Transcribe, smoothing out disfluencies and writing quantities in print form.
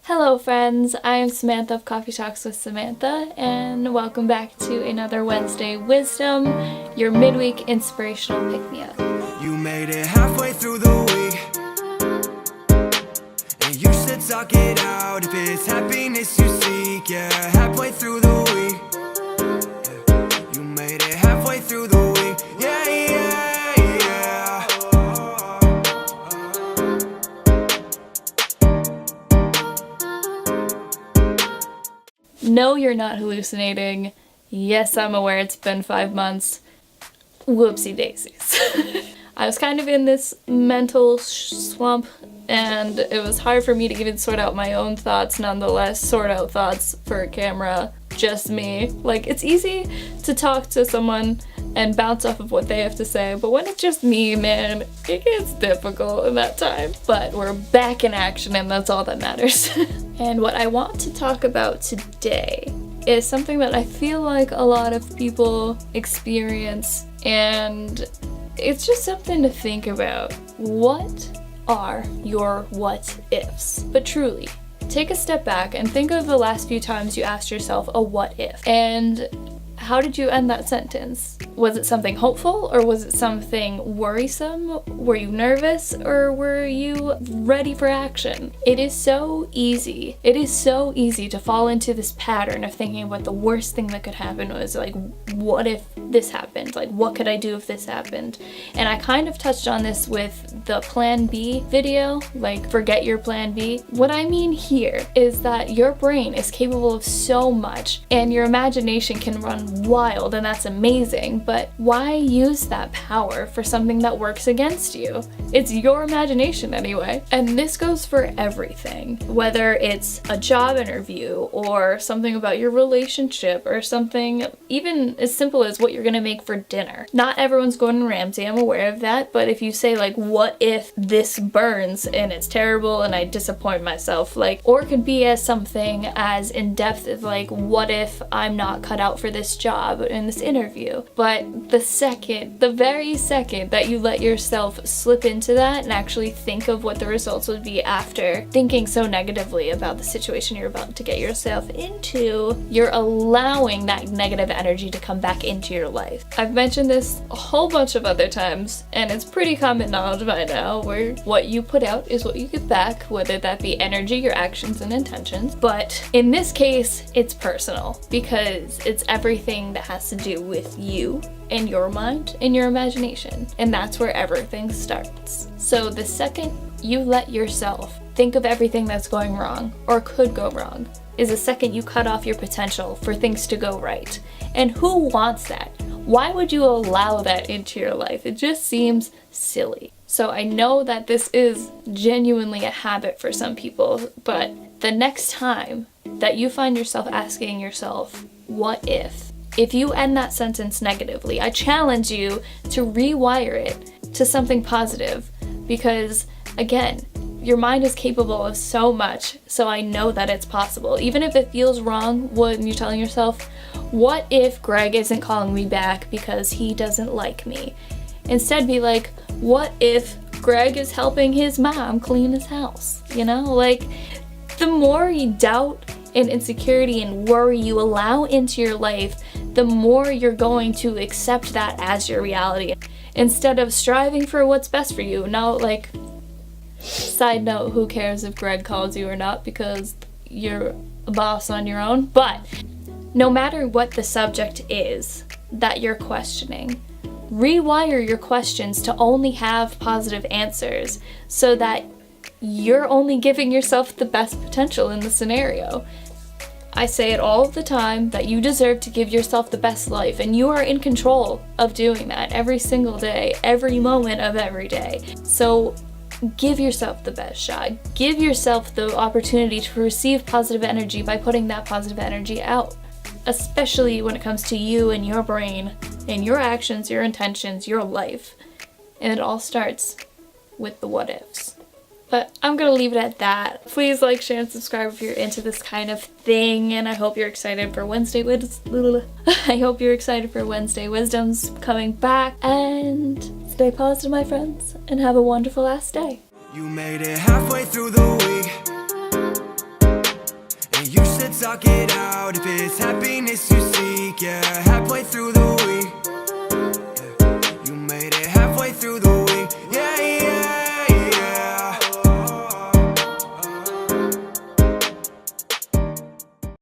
Hello friends, I am Samantha of Coffee Talks with Samantha, and welcome back to another Wednesday Wisdom, your midweek inspirational pick-me-up. You made it halfway through the week, and you should talk it out if it's happiness you seek. Yeah, halfway through the week, yeah. You made it halfway through the week. Yeah, yeah, yeah. No, you're not hallucinating. Yes, I'm aware it's been 5 months. Whoopsie daisies. I was kind of in this mental slump, and it was hard for me to even sort out my own thoughts, nonetheless, sort out thoughts for a camera, just me. Like, it's easy to talk to someone and bounce off of what they have to say, but when it's just me, man, it gets difficult in that time. But we're back in action, and that's all that matters. And what I want to talk about today is something that I feel like a lot of people experience, and it's just something to think about. What are your what ifs? But truly, take a step back and think of the last few times you asked yourself a what if, and how did you end that sentence? Was it something hopeful, or was it something worrisome? Were you nervous, or were you ready for action? It is so easy. It is so easy to fall into this pattern of thinking about the worst thing that could happen was like, what if this happened? Like, what could I do if this happened? And I kind of touched on this with the Plan B video, like forget your Plan B. What I mean here is that your brain is capable of so much, and your imagination can run wild, and that's amazing, but why use that power for something that works against you? It's your imagination anyway. And this goes for everything, whether it's a job interview or something about your relationship or something even as simple as what you're gonna make for dinner. Not everyone's Gordon Ramsay, I'm aware of that, but if you say like, what if this burns and it's terrible and I disappoint myself, like, or it could be as something as in-depth as like, what if I'm not cut out for this job in this interview? But the very second that you let yourself slip into that and actually think of what the results would be after thinking so negatively about the situation you're about to get yourself into, you're allowing that negative energy to come back into your life. I've mentioned this a whole bunch of other times, and it's pretty common knowledge by now, where what you put out is what you get back, whether that be energy, your actions, and intentions. But in this case, it's personal, because it's everything that has to do with you and your mind and your imagination, and that's where everything starts. So the second you let yourself think of everything that's going wrong or could go wrong is the second you cut off your potential for things to go right. And who wants that? Why would you allow that into your life? It just seems silly. So I know that this is genuinely a habit for some people, but the next time that you find yourself asking yourself, what if you end that sentence negatively, I challenge you to rewire it to something positive, because again, your mind is capable of so much, so I know that it's possible. Even if it feels wrong when you're telling yourself, what if Greg isn't calling me back because he doesn't like me? Instead be like, what if Greg is helping his mom clean his house? You know, like, the more you doubt and insecurity and worry you allow into your life, the more you're going to accept that as your reality, instead of striving for what's best for you. Now, like, side note, who cares if Greg calls you or not, because you're a boss on your own. But no matter what the subject is that you're questioning, rewire your questions to only have positive answers, so that you're only giving yourself the best potential in the scenario. I say it all the time that you deserve to give yourself the best life, and you are in control of doing that every single day, every moment of every day. So give yourself the best shot. Give yourself the opportunity to receive positive energy by putting that positive energy out, especially when it comes to you and your brain and your actions, your intentions, your life. And it all starts with the what ifs. But I'm gonna leave it at that. Please like, share, and subscribe if you're into this kind of thing, and I hope you're excited for Wednesday Wisdoms coming back, and stay positive, my friends, and have a wonderful last day. You made it halfway through the week, talk it out if it's happiness you seek. Yeah, halfway through the